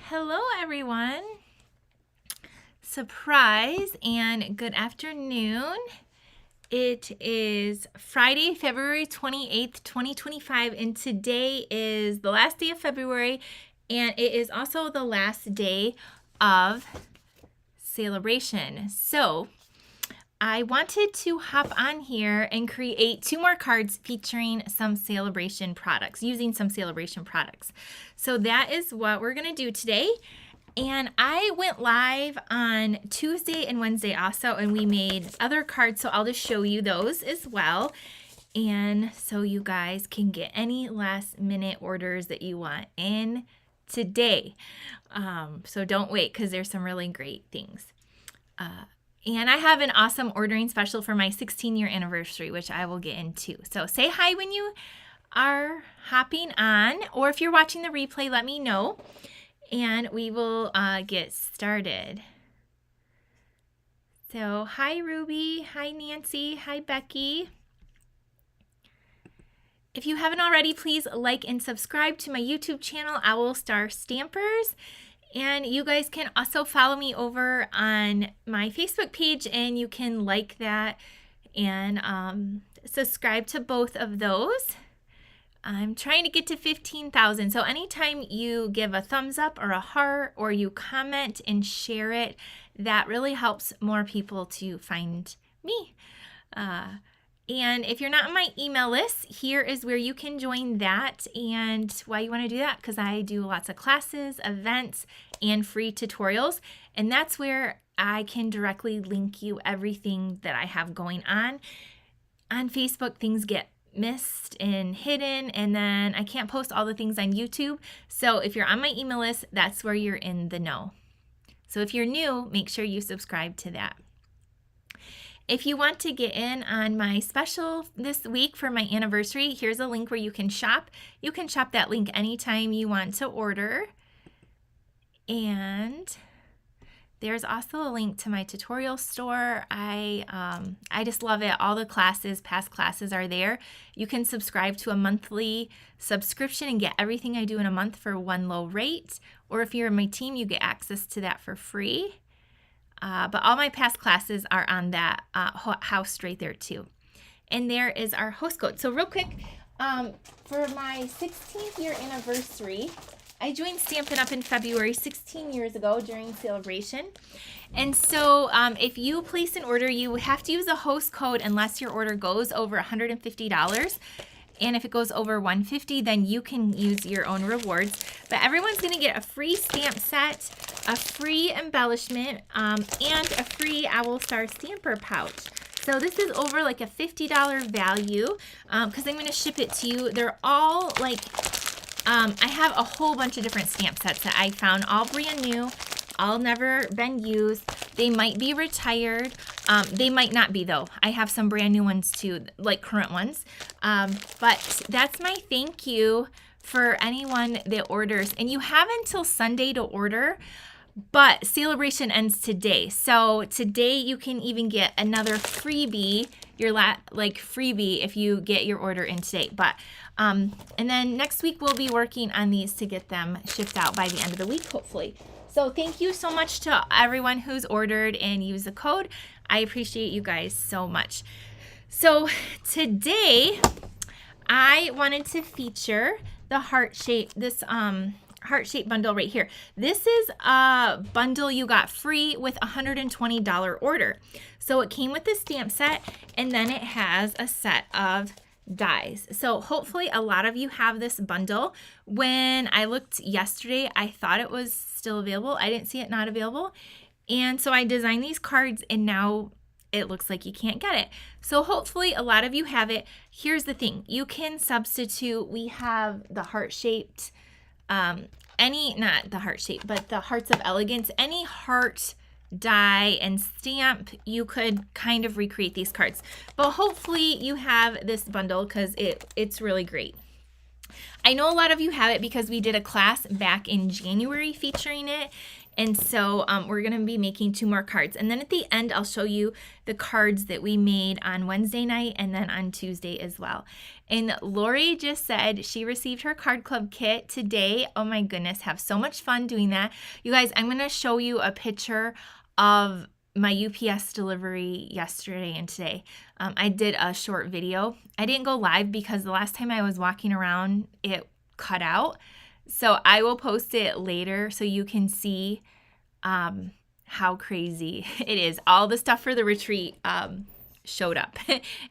Hello everyone. Surprise and good afternoon. It is Friday, February 28th, 2025, and today is the last day of February, and it is also the last day of celebration. So I wanted to hop on here and create 2 more cards featuring some celebration products, using some celebration products. So that is what we're going to do today. And I went live on Tuesday and Wednesday also, and we made other cards. So I'll just show you those as well. And so you guys can get any last minute orders that you want in today. So don't wait, because there's some really great things. And I have an awesome ordering special for my 16-year anniversary, which I will get into. So say hi when you are hopping on, or if you're watching the replay, let me know, and we will get started. So hi Ruby, hi Nancy, hi Becky. If you haven't already, please like and subscribe to my YouTube channel, Owl Star Stampers. And you guys can also follow me over on my Facebook page, and you can like that and subscribe to both of those. I'm trying to get to 15,000. So anytime you give a thumbs up or a heart, or you comment and share it, that really helps more people to find me. And if you're not on my email list, here is where you can join that. And why you want to do that? Because I do lots of classes, events, and free tutorials. And that's where I can directly link you everything that I have going on. On Facebook, things get missed and hidden, and then I can't post all the things on YouTube. So if you're on my email list, that's where you're in the know. So if you're new, make sure you subscribe to that. If you want to get in on my special this week for my anniversary, here's a link where you can shop. You can shop that link anytime you want to order. And there's also a link to my tutorial store. I just love it. All the classes, past classes are there. You can subscribe to a monthly subscription and get everything I do in a month for one low rate. Or if you're in my team, you get access to that for free. But all my past classes are on that house right there too. And there is our host code. So real quick, for my 16th year anniversary, I joined Stampin' Up in February 16 years ago during celebration. And so if you place an order, you have to use a host code unless your order goes over $150. And if it goes over $150, then you can use your own rewards. But everyone's going to get a free stamp set, a free embellishment, and a free Owl Star Stamper pouch. So this is over like a $50 value because I'm going to ship it to you. They're all like, I have a whole bunch of different stamp sets that I found, all brand new, all never been used. They might be retired. They might not be though. I have some brand new ones too, like current ones. But that's my thank you for anyone that orders. And you have until Sunday to order, but celebration ends today. So today you can even get another freebie, freebie if you get your order in today. But and then next week we'll be working on these to get them shipped out by the end of the week, hopefully. So thank you so much to everyone who's ordered and used the code. I appreciate you guys so much. So today I wanted to feature the heart-shaped bundle right here. This is a bundle you got free with a $120 order. So it came with the stamp set, and then it has a set of dies. So hopefully a lot of you have this bundle. When I looked yesterday, I thought it was still available. I didn't see it not available. And so I designed these cards, and now it looks like you can't get it. So hopefully a lot of you have it. Here's the thing. You can substitute. We have the heart-shaped, not the heart-shaped, but the Hearts of Elegance. Any heart die and stamp, you could kind of recreate these cards. But hopefully you have this bundle because it's really great. I know a lot of you have it because we did a class back in January featuring it. And so we're going to be making 2 more cards. And then at the end, I'll show you the cards that we made on Wednesday night and then on Tuesday as well. And Lori just said she received her card club kit today. Oh my goodness, have so much fun doing that. You guys, I'm going to show you a picture of my UPS delivery yesterday and today. I did a short video. I didn't go live because the last time I was walking around, it cut out. So I will post it later so you can see how crazy it is. All the stuff for the retreat showed up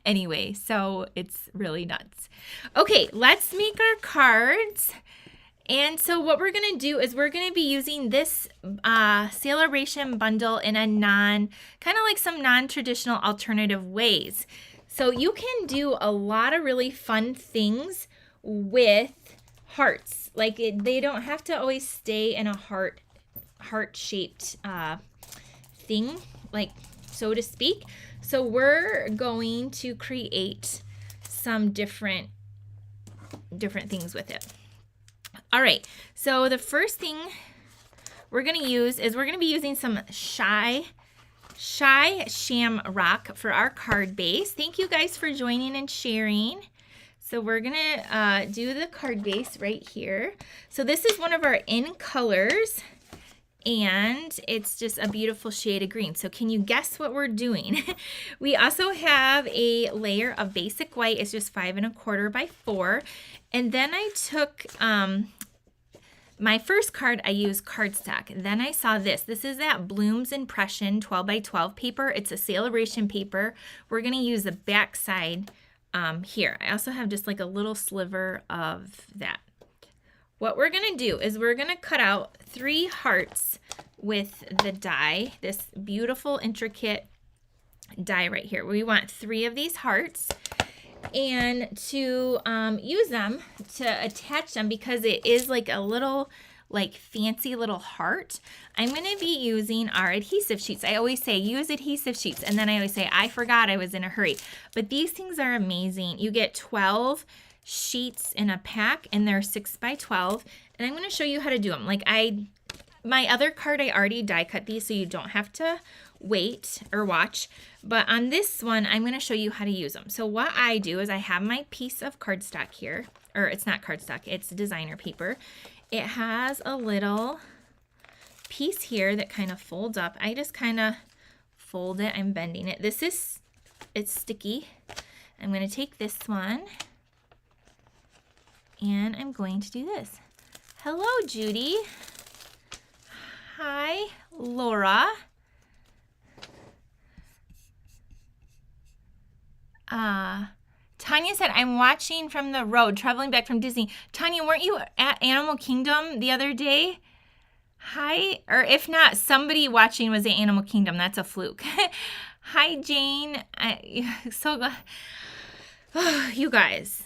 anyway, so it's really nuts. Okay, let's make our cards. And so what we're going to do is we're going to be using this Celebration bundle in a kind of like some non-traditional alternative ways. So you can do a lot of really fun things with hearts. Like they don't have to always stay in a heart-shaped thing, like so to speak. So we're going to create some different things with it. All right, so the first thing we're going to use is we're going to be using some Shamrock for our card base. Thank you guys for joining and sharing. So we're going to do the card base right here. So this is one of our in colors, and it's just a beautiful shade of green. So can you guess what we're doing? We also have a layer of basic white. It's just 5 1/4 by 4. And then I took my first card, I used cardstock. Then I saw this. This is that Bloom's Impression 12 by 12 paper. It's a Celebration paper. We're going to use the back side here. I also have just like a little sliver of that. What we're going to do is we're going to cut out 3 hearts with the die, this beautiful intricate die right here. We want 3 of these hearts, and to use them to attach them, because it is like a little like fancy little heart, I'm going to be using our adhesive sheets. I always say use adhesive sheets, and then I always say I forgot, I was in a hurry. But these things are amazing. You get 12 sheets in a pack, and they're 6 by 12, and I'm going to show you how to do them. Like my other card, I already die cut these, so you don't have to wait or watch. But on this one, I'm going to show you how to use them. So what I do is I have my piece of cardstock here, or it's not cardstock, it's designer paper. It has a little piece here that kind of folds up. I just kind of fold it. I'm bending it. It's sticky. I'm going to take this one, and I'm going to do this. Hello, Judy. Hi, Laura. Tanya said, I'm watching from the road, traveling back from Disney. Tanya, weren't you at Animal Kingdom the other day? Hi, or if not, somebody watching was at Animal Kingdom. That's a fluke. Hi, Jane. So glad. Oh, you guys.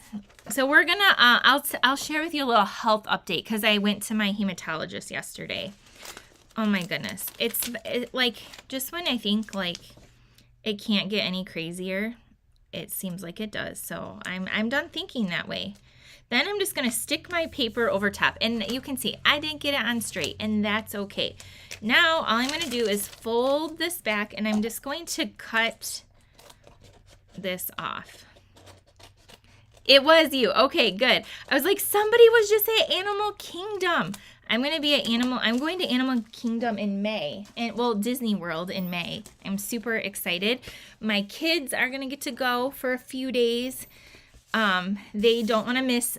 So we're gonna, I'll share with you a little health update, because I went to my hematologist yesterday. Oh my goodness. It's like, just when I think like it can't get any crazier, it seems like it does. So I'm done thinking that way. Then I'm just gonna stick my paper over top, and you can see I didn't get it on straight, and that's okay. Now all I'm gonna do is fold this back, and I'm just going to cut this off. It was you. Okay, good. I was like, somebody was just at Animal Kingdom. I'm going to Animal Kingdom in May, and well, Disney World in May. I'm super excited. My kids are going to get to go for a few days. They don't want to miss,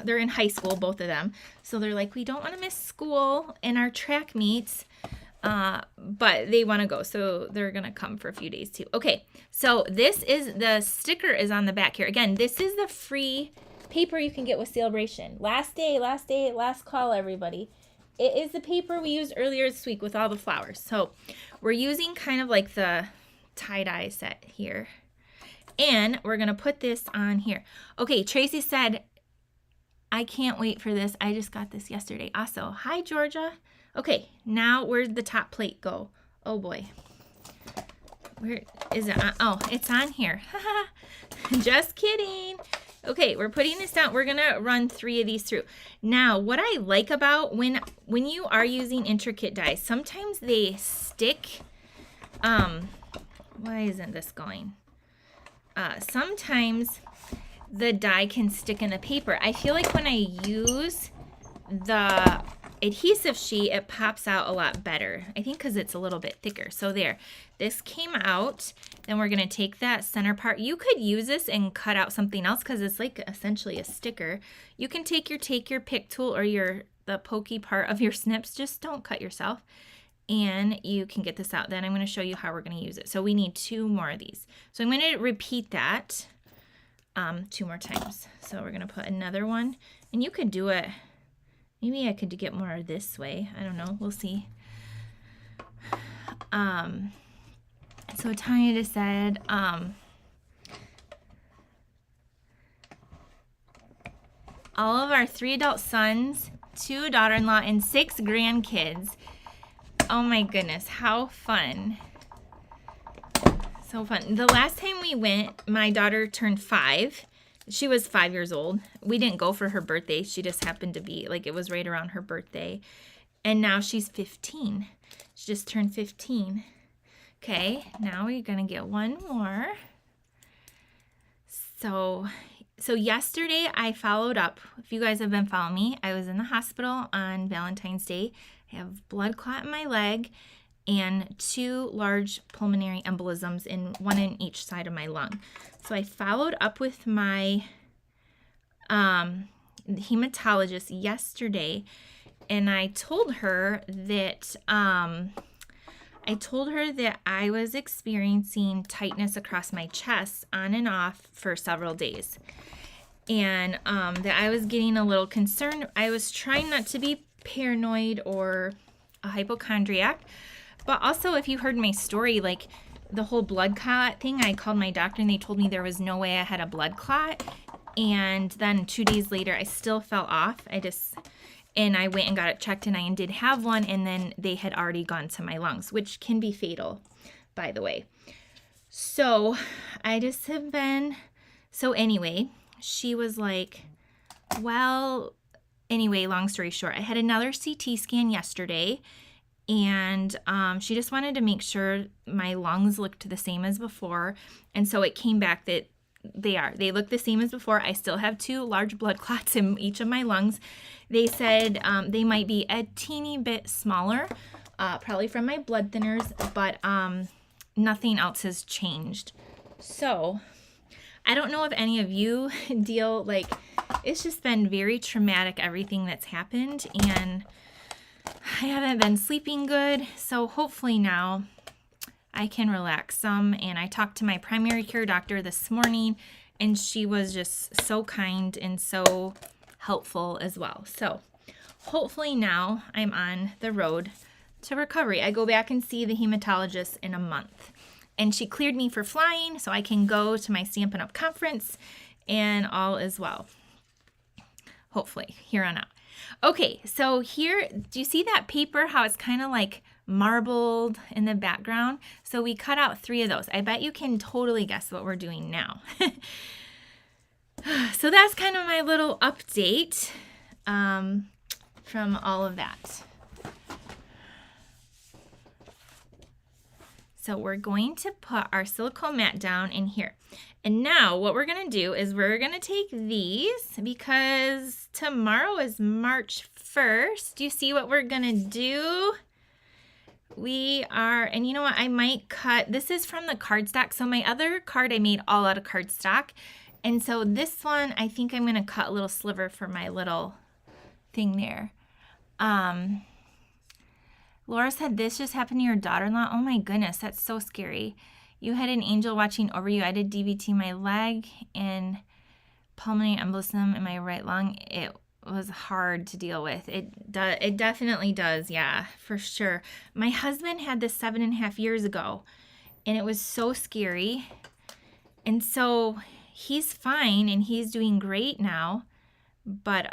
they're in high school, both of them. So they're like, we don't want to miss school and our track meets, but they want to go. So they're going to come for a few days too. Okay. So the sticker is on the back here. Again, this is the free paper you can get with Celebration. Last day, last call, everybody. It is the paper we used earlier this week with all the flowers. So we're using kind of like the tie-dye set here. And we're going to put this on here. Okay, Tracy said, I can't wait for this. I just got this yesterday. Also, hi, Georgia. Okay, now where'd the top plate go? Oh, boy. Where is it? Oh, it's on here. Just kidding. Okay, we're putting this down. We're gonna run 3 of these through. Now, what I like about when you are using intricate dies, sometimes they stick. Why isn't this going? Sometimes the die can stick in the paper. I feel like when I use the adhesive sheet, it pops out a lot better. I think because it's a little bit thicker. So there, this came out. Then we're gonna take that center part. You could use this and cut out something else because it's like essentially a sticker. You can take your pick tool or the pokey part of your snips. Just don't cut yourself. And you can get this out. Then I'm gonna show you how we're gonna use it. So we need 2 more of these. So I'm gonna repeat that 2 more times. So we're gonna put another one, and you could do it. Maybe I could get more this way. I don't know. We'll see. So Tanya just said, all of our 3 adult sons, 2 daughter-in-law, and 6 grandkids. Oh my goodness, how fun. So fun. The last time we went, my daughter turned 5. She was 5 years old. We didn't go for her birthday. She just happened to be, like, it was right around her birthday. And now she's 15. She just turned 15. Okay, now we're gonna get one more. So yesterday I followed up. If you guys have been following me, I was in the hospital on Valentine's Day. I have blood clot in my leg and 2 large pulmonary embolisms, one in each side of my lung. So I followed up with my hematologist yesterday, and I told her that I was experiencing tightness across my chest on and off for several days, and that I was getting a little concerned. I was trying not to be paranoid or a hypochondriac, but also, if you heard my story, like the whole blood clot thing, I called my doctor and they told me there was no way I had a blood clot. And then 2 days later, I still fell off. And I went and got it checked, and I did have one, and then they had already gone to my lungs, which can be fatal, by the way. So I just have been, so anyway, she was like, well, anyway, long story short, I had another CT scan yesterday, and she just wanted to make sure my lungs looked the same as before. And so it came back that they look the same as before. I still have 2 large blood clots in each of my lungs. They said they might be a teeny bit smaller, probably from my blood thinners, but nothing else has changed. So I don't know if any of you deal, like, it's just been very traumatic, everything that's happened, and I haven't been sleeping good. So hopefully now I can relax some. And I talked to my primary care doctor this morning, and she was just so kind and so helpful as well. So hopefully now I'm on the road to recovery. I go back and see the hematologist in a month, and she cleared me for flying, so I can go to my Stampin' Up! Conference, and all is well. Hopefully, here on out. Okay, so here, do you see that paper, how it's kind of like marbled in the background? So we cut out 3 of those. I bet you can totally guess what we're doing now. So that's kind of my little update from all of that. So we're going to put our silicone mat down in here. And now what we're going to do is we're going to take these, because tomorrow is March 1st. Do you see what we're going to do? We are, and you know what, I might cut, this is from the cardstock. So my other card I made all out of cardstock. And so this one, I think I'm going to cut a little sliver for my little thing there. Laura said, this just happened to your daughter-in-law. Oh my goodness, that's so scary. You had an angel watching over you. I did DVT my leg and pulmonary embolism in my right lung. It was hard to deal with. It definitely does, yeah, for sure. My husband had this 7.5 years ago, and it was so scary. And so he's fine, and he's doing great now. But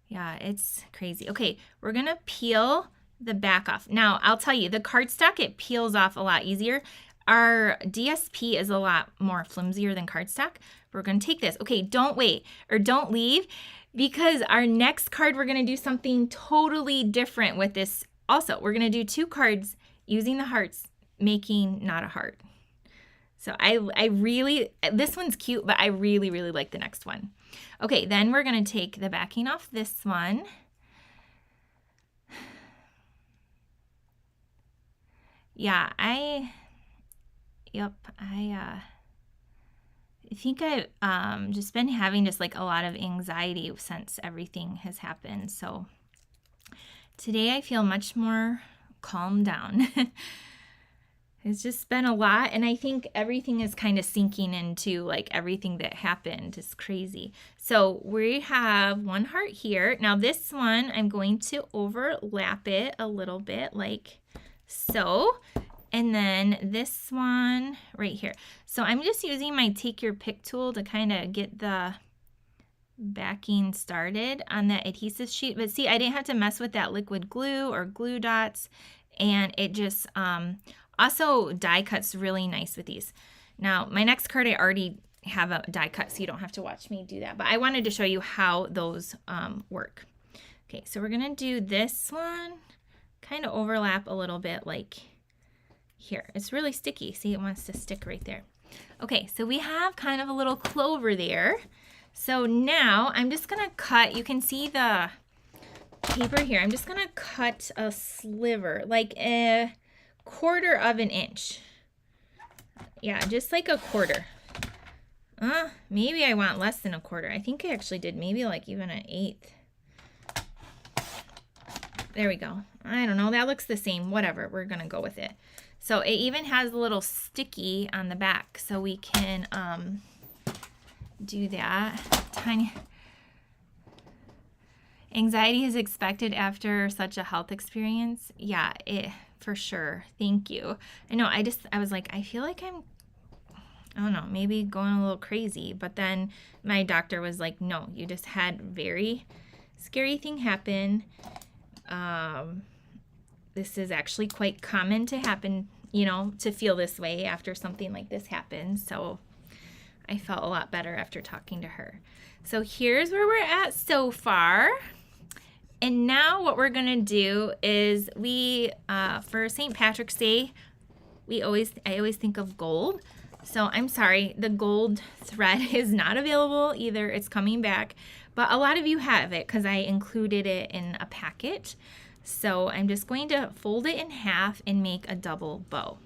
yeah, it's crazy. Okay, we're going to peel the back off. Now, I'll tell you, the cardstock, it peels off a lot easier. our DSP is a lot more flimsier than cardstock. We're going to take this. Okay, don't wait or don't leave, because our next card, we're going to do something totally different with this. Also, we're going to do 2 cards using the hearts, making not a heart. So I really, this one's cute, but I really, really like the next one. Okay, then we're going to take the backing off this one. Yeah, I think I've just been having just like a lot of anxiety since everything has happened. So today I feel much more calmed down. It's just been a lot, and I think everything is kind of sinking into like everything that happened is crazy. So we have 1 heart here. Now this one, I'm going to overlap it a little bit like so. And then this one right here. So I'm just using my take your pick tool to kind of get the backing started on that adhesive sheet. But see, I didn't have to mess with that liquid glue or glue dots, and it just also die cuts really nice with these. Now my next card, I already have a die cut, so you don't have to watch me do that, but I wanted to show you how those work. Okay, so we're gonna do this one, kind of overlap a little bit like here. It's really sticky. See, it wants to stick right there. Okay, so we have kind of a little clover there. So now I'm just gonna cut, you can see the paper here. I'm just gonna cut a sliver, like a 1/4 of an inch. Yeah, just like a 1/4. Maybe I want less than a 1/4. I think I actually did maybe like even an 1/8. There we go. I don't know, that looks the same. Whatever, we're gonna go with it. So it even has a little sticky on the back, so we can do that. Tiny. Anxiety is expected after such a health experience. Yeah, for sure. Thank you. I know, I was like, I feel like I don't know, maybe going a little crazy. But then my doctor was like, no, you just had very scary thing happen. This is actually quite common to happen, you know, to feel this way after something like this happens. So I felt a lot better after talking to her. So here's where we're at so far. And now what we're gonna do is we, for St. Patrick's Day, I always think of gold. So I'm sorry, the gold thread is not available either. It's coming back, but a lot of you have it because I included it in a packet. So I'm just going to fold it in half and make a double bow.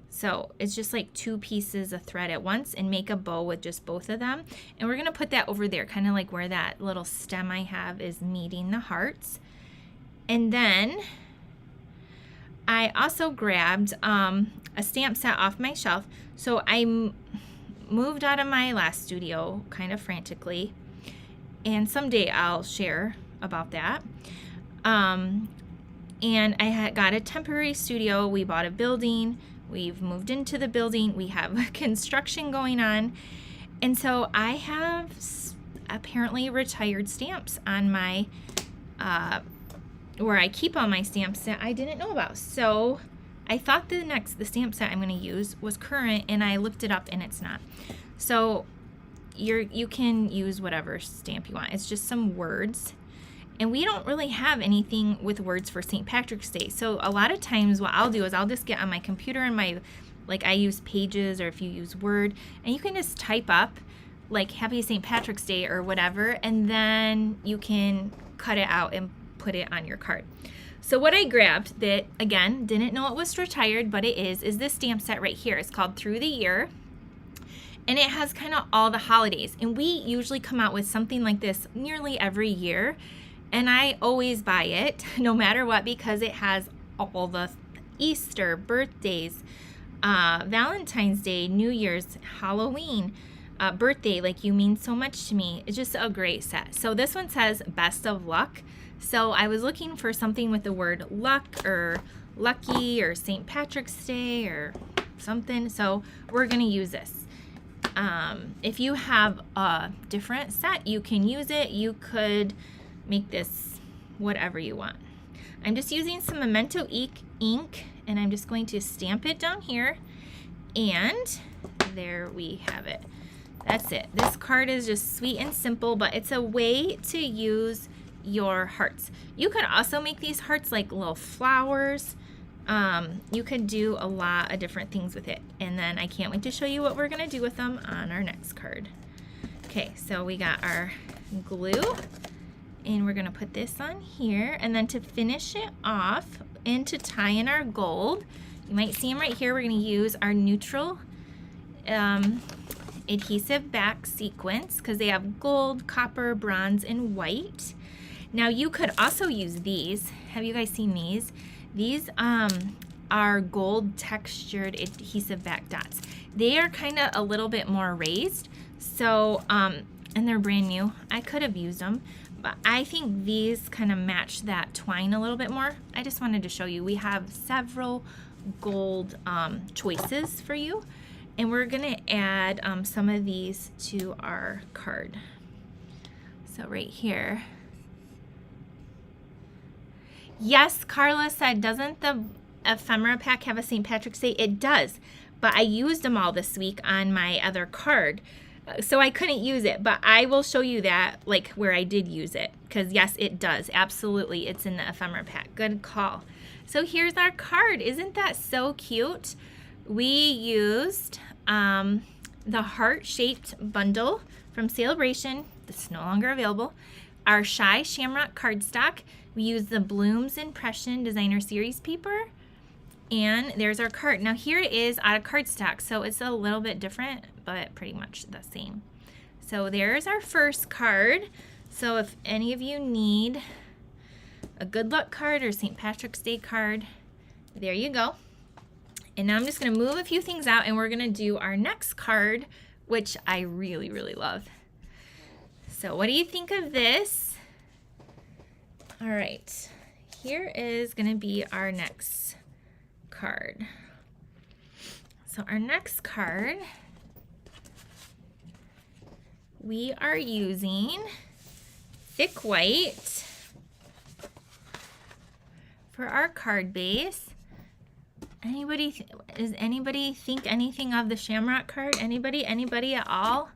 So it's just like 2 pieces of thread at once, and make a bow with just both of them. And we're gonna put that over there, kind of like where that little stem I have is meeting the hearts. And then I also grabbed a stamp set off my shelf. So I moved out of my last studio kind of frantically, and someday I'll share about that. And I had got a temporary studio. We bought a building. We've moved into the building. We have construction going on. And so I have apparently retired stamps on my, where I keep all my stamps that I didn't know about. So I thought the stamp set I'm going to use was current, and I looked it up and it's not. So you can use whatever stamp you want. It's just some words. And we don't really have anything with words for St. Patrick's Day. So a lot of times what I'll do is I'll just get on my computer and I use Pages, or if you use Word, and you can just type up like Happy St. Patrick's Day or whatever, and then you can cut it out and put it on your card. So what I grabbed that, again, didn't know it was retired, but it is this stamp set right here. It's called Through the Year. And it has kind of all the holidays. And we usually come out with something like this nearly every year. And I always buy it, no matter what, because it has all the Easter, birthdays, Valentine's Day, New Year's, Halloween, birthday, like you mean so much to me. It's just a great set. So this one says best of luck. So I was looking for something with the word luck or lucky or St. Patrick's Day or something. So we're going to use this. If you have a different set, you can use it. You could make this whatever you want. I'm just using some Memento ink, and I'm just going to stamp it down here. And there we have it. That's it. This card is just sweet and simple, but it's a way to use your hearts. You could also make these hearts like little flowers. You could do a lot of different things with it. And then I can't wait to show you what we're gonna do with them on our next card. Okay, so we got our glue, and we're gonna put this on here. And then to finish it off and to tie in our gold, you might see them right here. We're gonna use our neutral adhesive back sequence because they have gold, copper, bronze, and white. Now you could also use these. Have you guys seen these? These are gold textured adhesive back dots. They are kind of a little bit more raised, so and they're brand new. I could have used them, but I think these kind of match that twine a little bit more. I just wanted to show you. We have several gold choices for you, and we're gonna add some of these to our card. So right here. Yes, Carla said, doesn't the ephemera pack have a St. Patrick's Day? It does, but I used them all this week on my other card, so I couldn't use it, but I will show you that, like where I did use it, because yes, it does. Absolutely, it's in the ephemera pack. Good call. So here's our card. Isn't that so cute? We used the heart-shaped bundle from Celebration that's no longer available, our Shy Shamrock cardstock. We use the Blooms Impression Designer Series paper, and there's our card. Now here it is out of cardstock, so it's a little bit different, but pretty much the same. So there's our first card. So if any of you need a good luck card or St. Patrick's Day card, there you go. And now I'm just gonna move a few things out, and we're gonna do our next card, which I really, really love. So what do you think of this? All right, here is gonna be our next card. So our next card, we are using thick white for our card base. Does anybody think anything of the Shamrock card? Anybody at all?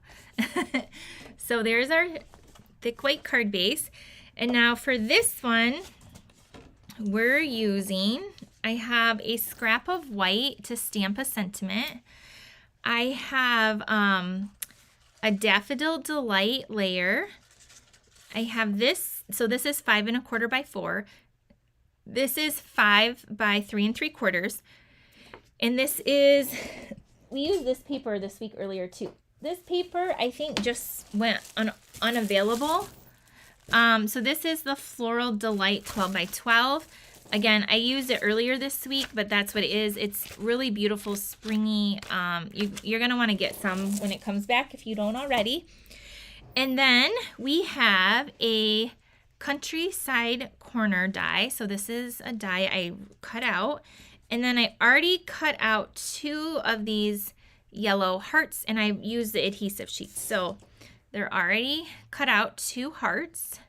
So there's our thick white card base. And now for this one, we're using, I have a scrap of white to stamp a sentiment. I have a Daffodil Delight layer. I have this, so this is 5 1/4 by 4. This is 5 by 3 3/4. And this is, we used this paper this week earlier too. This paper, I think, just went unavailable. So this is the Floral Delight 12 by 12. Again, I used it earlier this week, but that's what it is. It's really beautiful, springy. You're going to want to get some when it comes back if you don't already. And then we have a Countryside Corner die. So this is a die I cut out. And then I already cut out 2 of these yellow hearts, and I used the adhesive sheets. So they're already cut out 2 hearts.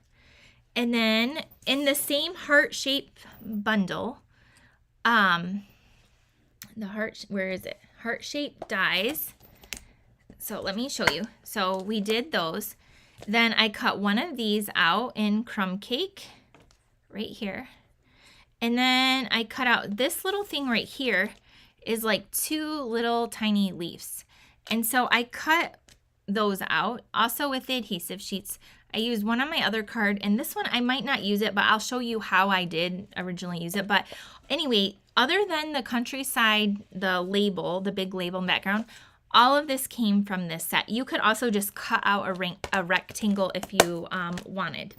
And then in the same heart-shaped bundle, the heart, where is it? Heart-shaped dies. So let me show you. So we did those. Then I cut one of these out in crumb cake right here. And then I cut out this little thing right here is like 2 little tiny leaves. And so I cut those out. Also with the adhesive sheets, I used one on my other card, and this one I might not use it, but I'll show you how I did originally use it. But anyway, other than the Countryside, the label, the big label in the background, all of this came from this set. You could also just cut out a rectangle if you wanted.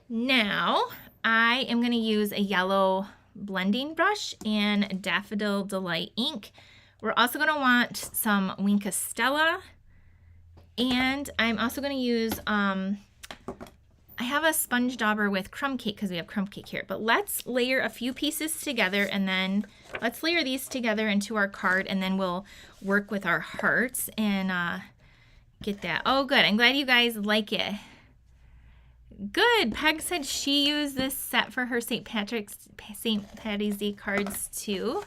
Now, I am going to use a yellow blending brush and Daffodil Delight ink. We're also going to want some Wink of Stella. And I'm also going to use, I have a sponge dauber with crumb cake because we have crumb cake here. But let's layer a few pieces together, and then let's layer these together into our card, and then we'll work with our hearts and get that. Oh, good. I'm glad you guys like it. Good. Peg said she used this set for her St. Patty's Day cards too.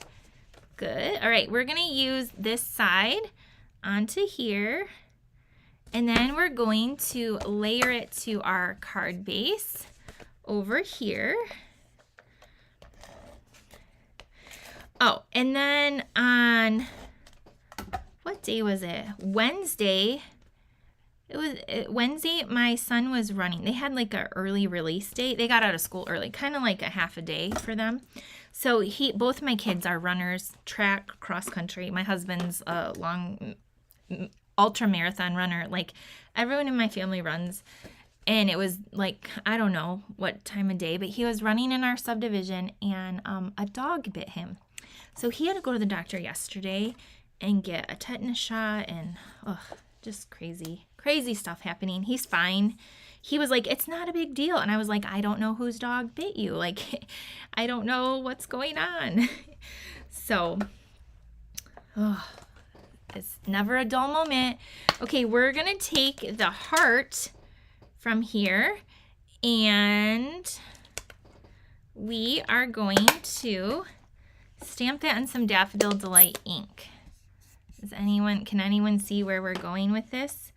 Good. All right, we're gonna use this side onto here, and then we're going to layer it to our card base over here. Oh, and then on, what day was it? Wednesday. It was Wednesday, my son was running. They had like an early release date. They got out of school early, kind of like a half a day for them. So both my kids are runners, track, cross country. My husband's a long ultra marathon runner. Like everyone in my family runs. And it was like, I don't know what time of day, but he was running in our subdivision and a dog bit him. So he had to go to the doctor yesterday and get a tetanus shot and just crazy stuff happening. He's fine. He was like, it's not a big deal. And I was like, I don't know whose dog bit you. Like, I don't know what's going on. So, it's never a dull moment. Okay, we're going to take the heart from here and we are going to stamp that on some Daffodil Delight ink. Can anyone see where we're going with this?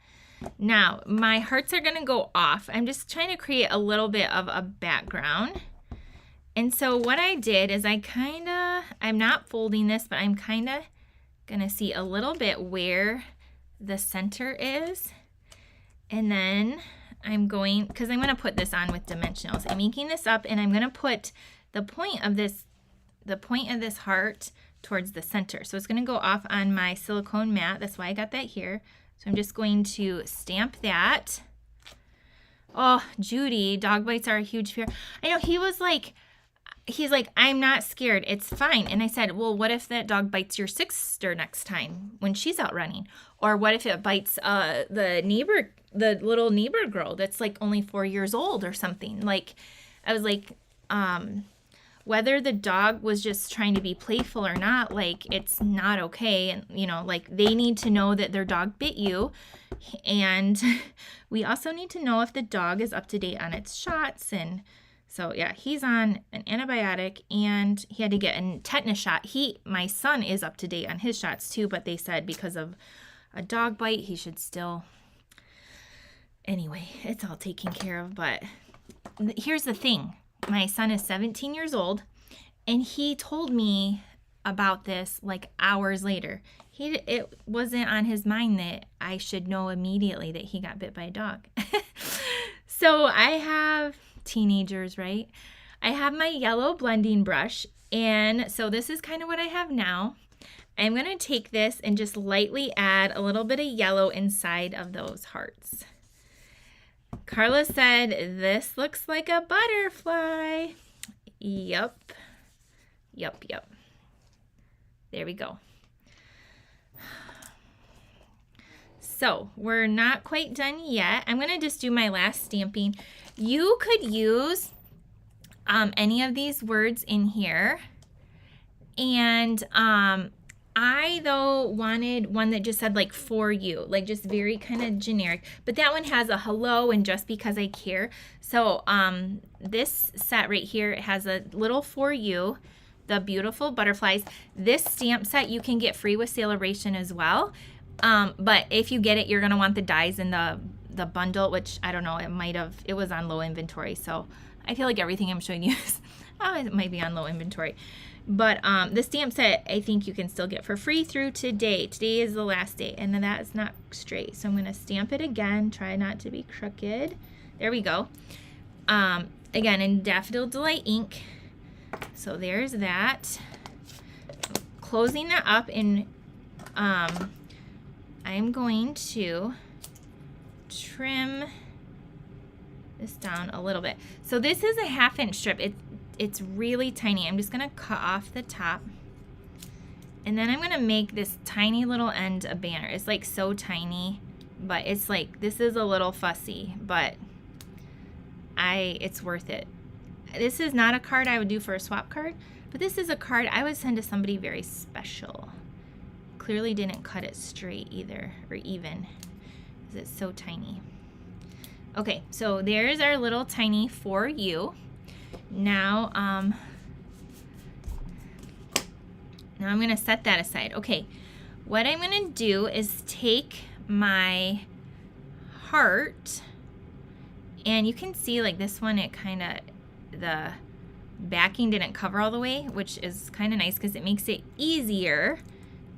Now, my hearts are going to go off. I'm just trying to create a little bit of a background. And so what I did is I'm not folding this, but I'm kind of going to see a little bit where the center is. And then because I'm going to put this on with dimensionals. I'm inking this up and I'm going to put the point of this heart towards the center. So it's going to go off on my silicone mat. That's why I got that here. So I'm just going to stamp that. Oh, Judy, dog bites are a huge fear. I know, he's like, I'm not scared. It's fine. And I said, well, what if that dog bites your sister next time when she's out running? Or what if it bites the little neighbor girl that's like only 4 years old or something? Like, I was like, whether the dog was just trying to be playful or not, like, it's not okay. And, like, they need to know that their dog bit you. And we also need to know if the dog is up to date on its shots. And so, yeah, he's on an antibiotic and he had to get a tetanus shot. My son is up to date on his shots too, but they said because of a dog bite, he should still. Anyway, it's all taken care of. But here's the thing. My son is 17 years old, and he told me about this like hours later. It wasn't on his mind that I should know immediately that he got bit by a dog. So I have teenagers, right? I have my yellow blending brush, and so this is kind of what I have now. I'm going to take this and just lightly add a little bit of yellow inside of those hearts. Carla said, this looks like a butterfly. Yep. There we go. So we're not quite done yet. I'm going to just do my last stamping. You could use any of these words in here. And I, though, wanted one that just said, like, for you, like, just very kind of generic. But that one has a hello and just because I care. So this set right here, it has a little for you, the beautiful butterflies. This stamp set you can get free with Celebration as well. But if you get it, you're going to want the dies in the bundle, which I don't know, it was on low inventory. So I feel like everything I'm showing you is, it might be on low inventory. But the stamp set, I think you can still get for free through today. Today is the last day, and then that is not straight. So I'm going to stamp it again. Try not to be crooked. There we go. Again, in Daffodil Delight ink. So there's that. Closing that up, and I'm going to trim this down a little bit. So this is a 1/2 inch strip. It's really tiny. I'm just going to cut off the top. And then I'm going to make this tiny little end a banner. It's like so tiny, but it's like, this is a little fussy, but it's worth it. This is not a card I would do for a swap card, but this is a card I would send to somebody very special. Clearly didn't cut it straight either, or even, because it's so tiny. Okay, so there's our little tiny for you. Now Now I'm gonna set that aside. Okay, what I'm gonna do is take my heart, and you can see like this one, it kind of, the backing didn't cover all the way, which is kind of nice because it makes it easier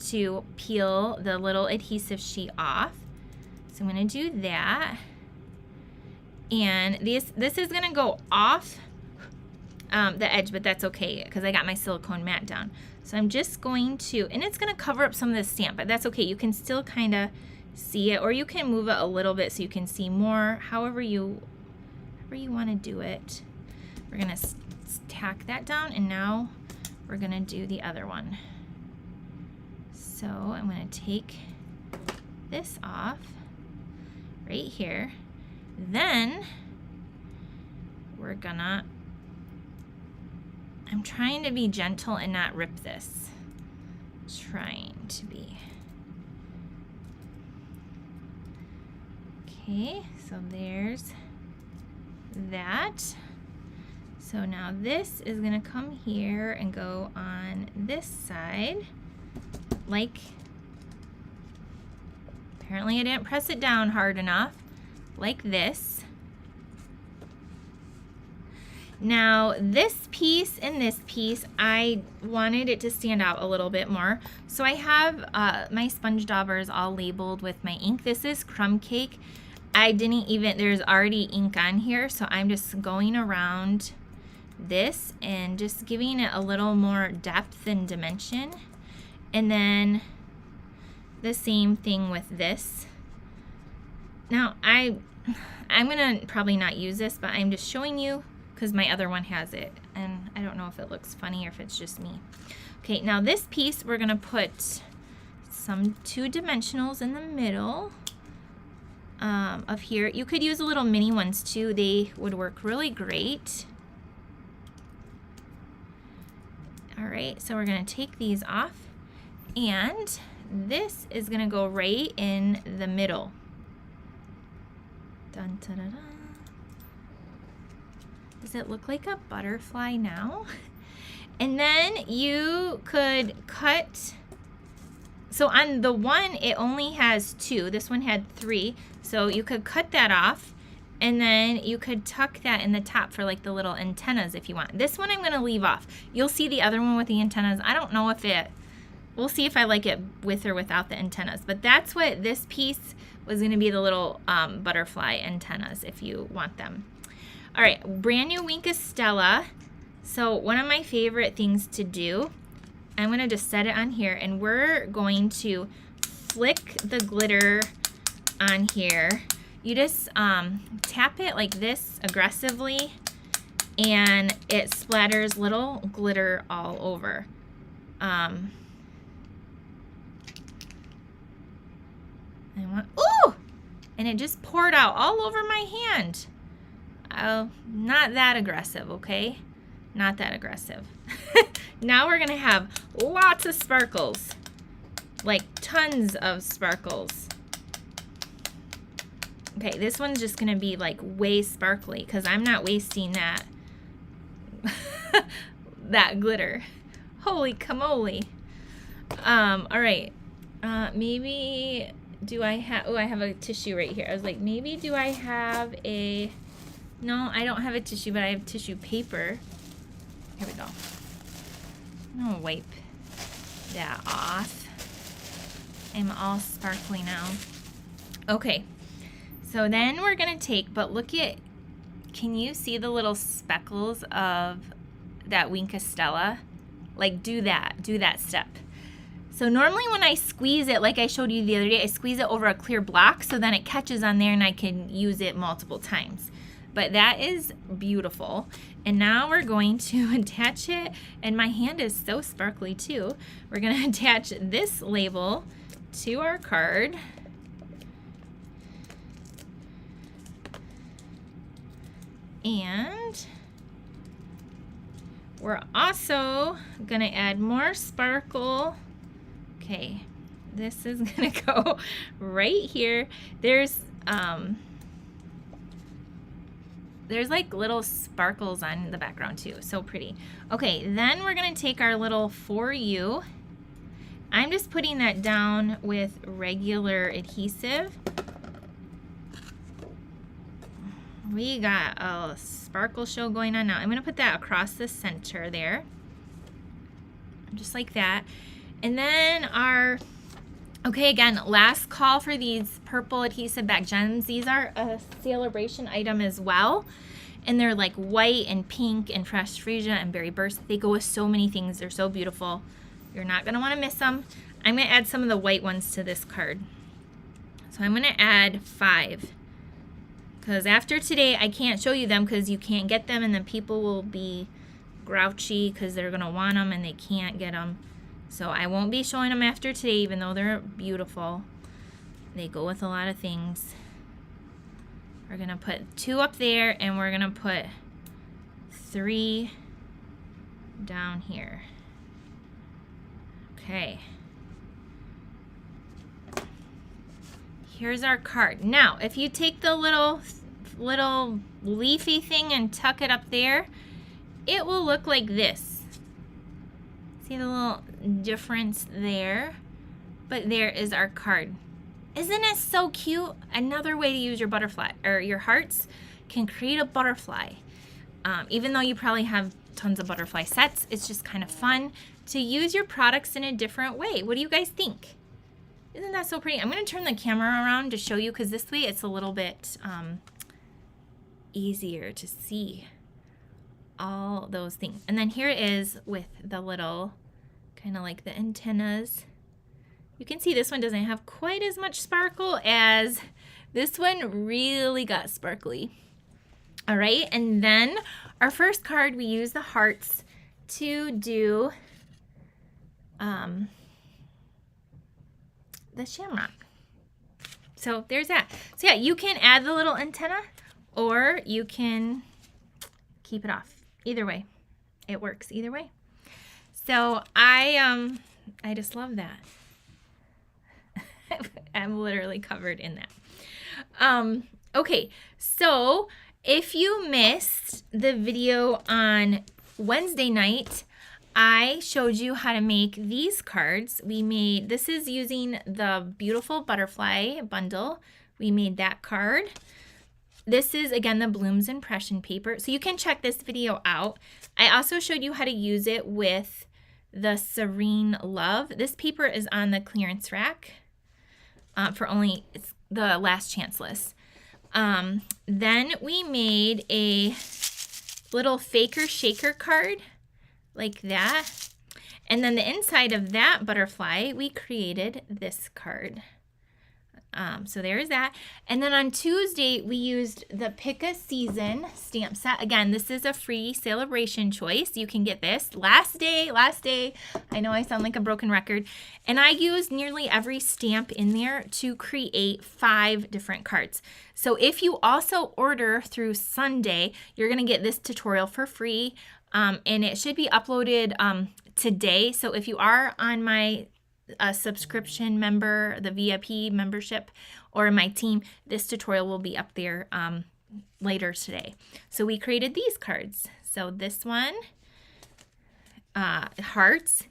to peel the little adhesive sheet off. So I'm gonna do that. And this is gonna go off the edge, but that's okay because I got my silicone mat down. So I'm just going to, and it's gonna cover up some of the stamp, but that's okay. You can still kind of see it, or you can move it a little bit so you can see more, however you want to do it. We're gonna tack that down, and now we're gonna do the other one. So I'm gonna take this off right here. Then we're gonna, I'm trying to be gentle and not rip this. Trying to be. Okay, so there's that. So now this is gonna come here and go on this side, like, apparently I didn't press it down hard enough, like this. Now this piece and this piece, I wanted it to stand out a little bit more. So I have my sponge daubers all labeled with my ink. This is crumb cake. I didn't even, there's already ink on here, so I'm just going around this and just giving it a little more depth and dimension. And then the same thing with this. Now I'm gonna probably not use this, but I'm just showing you because my other one has it, and I don't know if it looks funny or if it's just me. Okay, now this piece we're gonna put some 2 dimensionals in the middle of here. You could use a little mini ones too. They would work really great. All right, so we're gonna take these off, and this is gonna go right in the middle. Dun, dun, dun, dun. Does it look like a butterfly now? And then you could cut, so on the one it only has 2, this one had 3, so you could cut that off, and then you could tuck that in the top for like the little antennas if you want. This one I'm going to leave off. You'll see the other one with the antennas. I don't know if it, we'll see if I like it with or without the antennas, but that's what this piece was going to be, the little butterfly antennas if you want them. All right, brand new Wink Stella. So one of my favorite things to do, I'm going to just set it on here, and we're going to flick the glitter on here. You just tap it like this aggressively, and it splatters little glitter all over. Ooh! And it just poured out all over my hand. Not that aggressive, okay? Not that aggressive. Now we're gonna have lots of sparkles, like tons of sparkles. Okay, this one's just gonna be like way sparkly because I'm not wasting that that glitter. Holy camole. All right, maybe do I have, oh, I have a tissue right here. I was like, maybe do I have a, no, I don't have a tissue, but I have tissue paper. Here we go. I'm gonna wipe that off. I'm all sparkly now. Okay, so then we're gonna take, but look at, can you see the little speckles of that Wink Stella? Like do that step. So normally when I squeeze it, like I showed you the other day, I squeeze it over a clear block so then it catches on there and I can use it multiple times. But that is beautiful. And now we're going to attach it, and my hand is so sparkly too. We're gonna attach this label to our card. And we're also gonna add more sparkle. Okay, this is gonna go right here. There's like little sparkles on the background too, so pretty. Okay, then we're gonna take our little For You I'm just putting that down with regular adhesive. We got a sparkle show going on now. I'm going to put that across the center there. Just like that. And then okay, again, last call for these purple adhesive back gems. These are a celebration item as well. And they're like white and pink and fresh freesia and berry burst. They go with so many things. They're so beautiful. You're not going to want to miss them. I'm going to add some of the white ones to this card. So I'm going to add 5. Because after today, I can't show you them because you can't get them, and then people will be grouchy because they're going to want them and they can't get them. So I won't be showing them after today, even though they're beautiful. They go with a lot of things. We're going to put 2 up there, and we're going to put 3 down here. Okay. Here's our card. Now, if you take the little leafy thing and tuck it up there, it will look like this. See the little difference there? But there is our card. Isn't it so cute? Another way to use your butterfly or your hearts can create a butterfly. Even though you probably have tons of butterfly sets, it's just kind of fun to use your products in a different way. What do you guys think? Isn't that so pretty? I'm going to turn the camera around to show you because this way it's a little bit easier to see all those things. And then here it is with the little kind of like the antennas. You can see this one doesn't have quite as much sparkle as this one really got sparkly. All right, and then our first card, we use the hearts to do the shamrock. So there's that. So yeah, you can add the little antenna or you can keep it off. Either way, it works either way. So I just love that. I'm literally covered in that. Okay, so if you missed the video on Wednesday night, I showed you how to make these cards. This is using the beautiful butterfly bundle. We made that card. This is, again, the Blooms impression paper. So you can check this video out. I also showed you how to use it with the Serene Love. This paper is on the clearance rack for only, it's the last chance list. Then we made a little faker shaker card like that. And then the inside of that butterfly, we created this card. So there's that. And then on Tuesday, we used the Pick a Season stamp set. Again, this is a free celebration choice. You can get this. Last day. I know I sound like a broken record. And I used nearly every stamp in there to create 5 different cards. So if you also order through Sunday, you're going to get this tutorial for free. And it should be uploaded today. So if you are on my subscription member, the VIP membership, or my team, this tutorial will be up there later today. So we created these cards. So this one, hearts,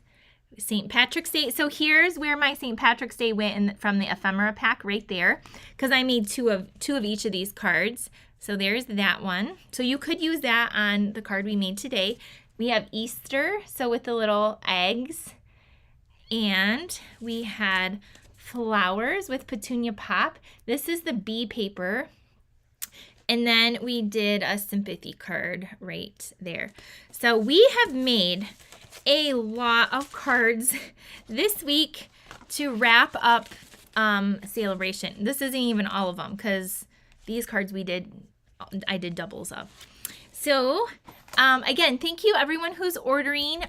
St. Patrick's Day. So here's where my St. Patrick's Day went from the ephemera pack right there, because I made two of each of these cards. So there's that one. So you could use that on the card we made today. We have Easter, so with the little eggs. And we had flowers with Petunia Pop. This is the bee paper. And then we did a sympathy card right there. So we have made a lot of cards this week to wrap up celebration. This isn't even all of them because these cards I did doubles of. So again, thank you everyone who's ordering.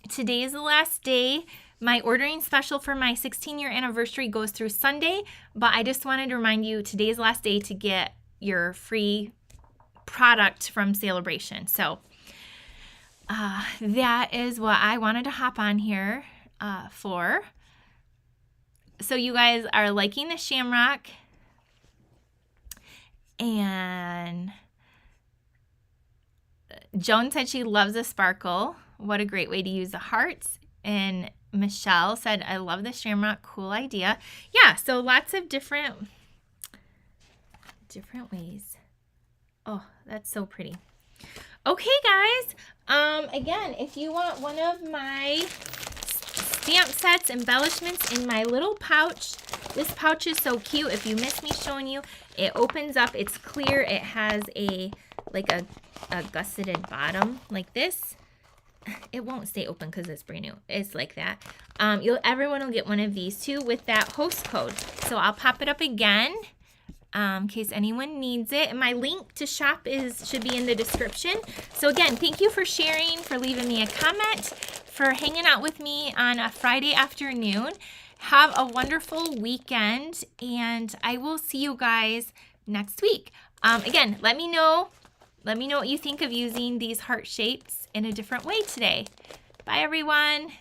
Today is the last day. My ordering special for my 16-year anniversary goes through Sunday, but I just wanted to remind you today's the last day to get your free product from Celebration. So that is what I wanted to hop on here for. So you guys are liking the Shamrock, and Joan said she loves a sparkle. What a great way to use the hearts. And Michelle said, I love the Shamrock, cool idea. Yeah, so lots of different ways. Oh, that's so pretty. Okay, guys. Again, if you want one of my stamp sets, embellishments in my little pouch, this pouch is so cute. If you miss me showing you, it opens up, it's clear, it has a gusseted bottom like this. It won't stay open because it's brand new. It's like that. Everyone will get one of these too with that host code. So I'll pop it up again in case anyone needs it. And my link to shop should be in the description. So again, thank you for sharing, for leaving me a comment, for hanging out with me on a Friday afternoon. Have a wonderful weekend, and I will see you guys next week. Again, let me know what you think of using these heart shapes in a different way today. Bye, everyone.